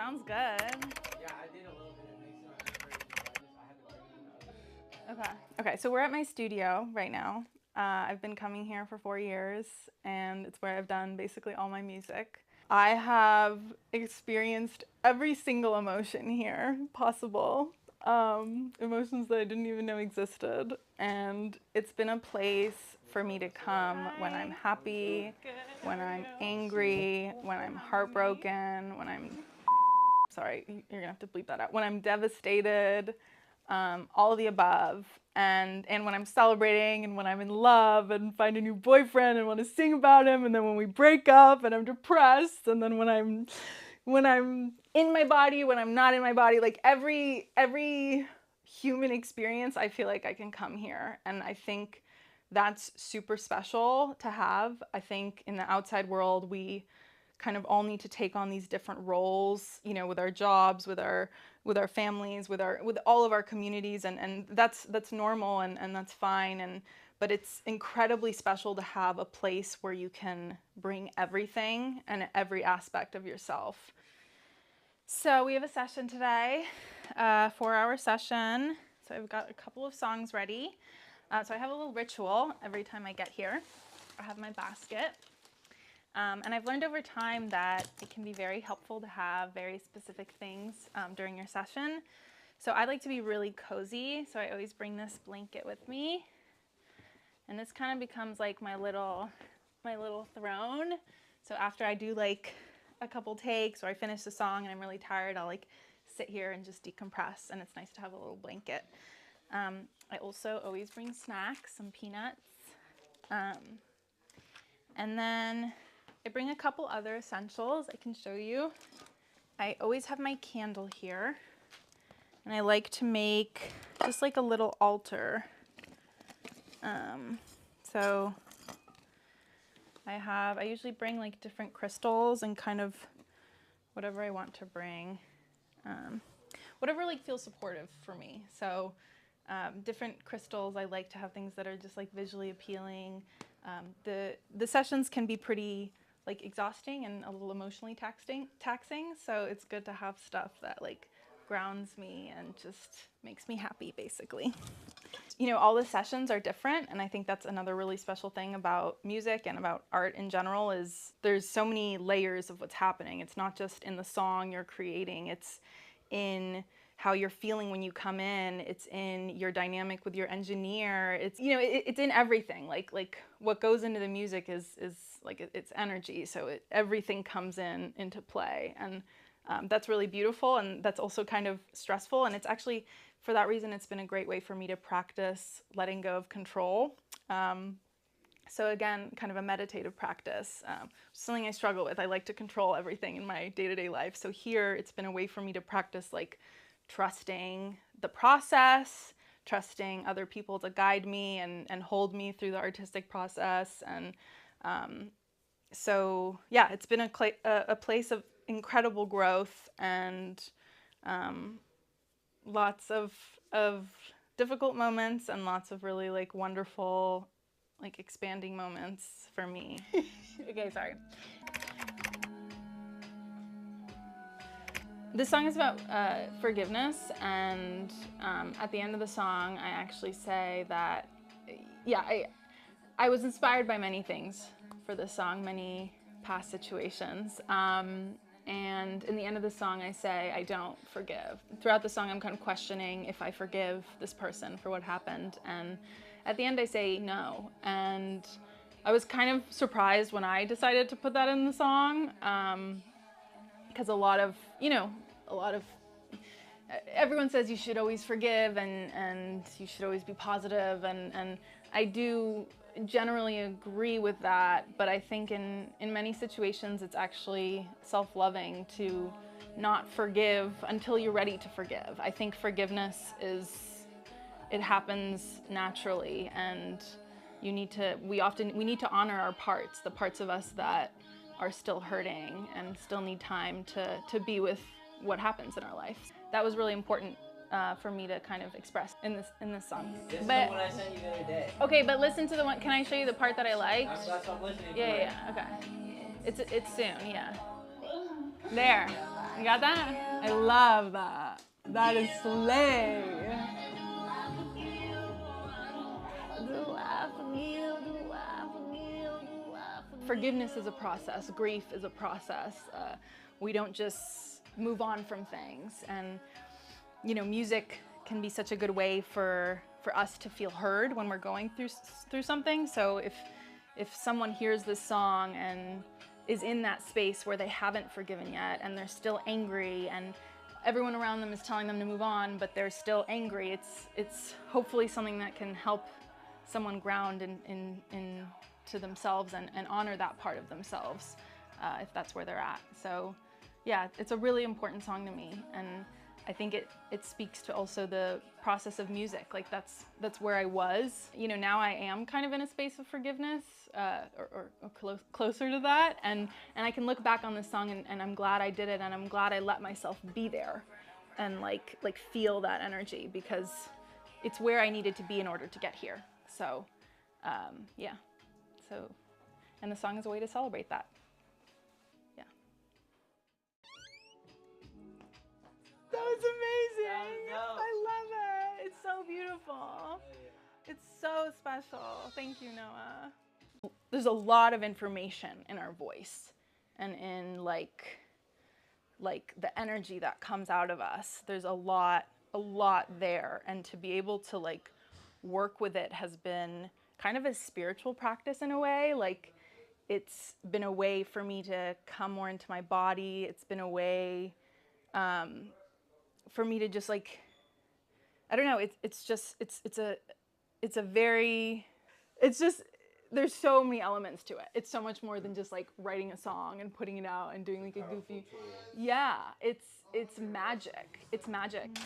Sounds good. Yeah, I did a little bit of mixing on this version, but I had to bring it in the other. Okay, so we're at my studio right now. I've been coming here for 4 years, and it's where I've done basically all my music. I have experienced every single emotion here possible, emotions that I didn't even know existed, and it's been a place for me to come when I'm happy, when I'm angry, when I'm heartbroken, when I'm sorry, you're gonna have to bleep that out. When I'm devastated, all of the above, and when I'm celebrating, and when I'm in love, and find a new boyfriend, and want to sing about him, and then when we break up, and I'm depressed, and then when I'm in my body, when I'm not in my body, like every human experience, I feel like I can come here, and I think that's super special to have. I think in the outside world, we kind of all need to take on these different roles, you know, with our jobs, with our families, with all of our communities, and that's normal and that's fine, but it's incredibly special to have a place where you can bring everything and every aspect of yourself. So we have a session today, 4-hour session. So I've got a couple of songs ready. So I have a little ritual every time I get here. I have my basket. And I've learned over time that it can be very helpful to have very specific things during your session. So I like to be really cozy, so I always bring this blanket with me. And this kind of becomes like my little throne. So after I do like a couple takes or I finish the song and I'm really tired, I'll like sit here and just decompress, and it's nice to have a little blanket. I also always bring snacks, some peanuts. And then I bring a couple other essentials I can show you. I always have my candle here, and I like to make just like a little altar. So I usually bring like different crystals and kind of whatever I want to bring, whatever like feels supportive for me. So different crystals, I like to have things that are just like visually appealing. The sessions can be pretty like exhausting and a little emotionally taxing, so it's good to have stuff that like grounds me and just makes me happy, basically. You know, all the sessions are different, and I think that's another really special thing about music and about art in general is there's so many layers of what's happening. It's not just in the song you're creating, it's in how you're feeling when you come in, it's in your dynamic with your engineer, it's, you know, it's in everything. Like what goes into the music is like it's energy, so everything comes into play, and that's really beautiful, and that's also kind of stressful, and it's actually, for that reason, it's been a great way for me to practice letting go of control. So again, kind of a meditative practice, something I struggle with. I like to control everything in my day-to-day life. So here, it's been a way for me to practice like trusting the process, trusting other people to guide me and hold me through the artistic process. And so yeah, it's been a place of incredible growth and lots of difficult moments and lots of really like wonderful, like expanding moments for me. Okay, sorry. This song is about forgiveness, and at the end of the song, I actually say that, yeah, I was inspired by many things for this song, many past situations. And in the end of the song, I say, I don't forgive. Throughout the song, I'm kind of questioning if I forgive this person for what happened. And at the end, I say no. And I was kind of surprised when I decided to put that in the song, because a lot of, everyone says you should always forgive and you should always be positive. And I do generally agree with that, but I think in many situations it's actually self-loving to not forgive until you're ready to forgive. I think forgiveness it happens naturally, and we need to honor our parts, the parts of us that are still hurting and still need time to be with what happens in our life. That was really important for me to kind of express in this song. This is the one I sent you the other day. Okay, but listen to the one. Can I show you the part that I liked? That's what I'm listening Yeah, for. yeah, okay. It's soon, yeah. There. You got that? I love that. That is slay. Forgiveness is a process. Grief is a process. We don't just move on from things. And, you know, music can be such a good way for us to feel heard when we're going through something. So if someone hears this song and is in that space where they haven't forgiven yet and they're still angry and everyone around them is telling them to move on, but they're still angry, it's hopefully something that can help someone ground into themselves and honor that part of themselves if that's where they're at. So yeah, it's a really important song to me, and I think it speaks to also the process of music. Like that's where I was. You know, now I am kind of in a space of forgiveness or closer to that, and I can look back on this song and I'm glad I did it, and I'm glad I let myself be there and like feel that energy, because it's where I needed to be in order to get here. So yeah, so, and the song is a way to celebrate that. Yeah. That was amazing. I love it. It's so beautiful. It's so special. Thank you, Noah. There's a lot of information in our voice and in like the energy that comes out of us. There's a lot there, and to be able to like work with it has been kind of a spiritual practice in a way. Like it's been a way for me to come more into my body. It's been a way for me to just like, I don't know, it's just there's so many elements to it. It's so much more than just like writing a song and putting it out and doing like a goofy, yeah, it's magic. It's magic.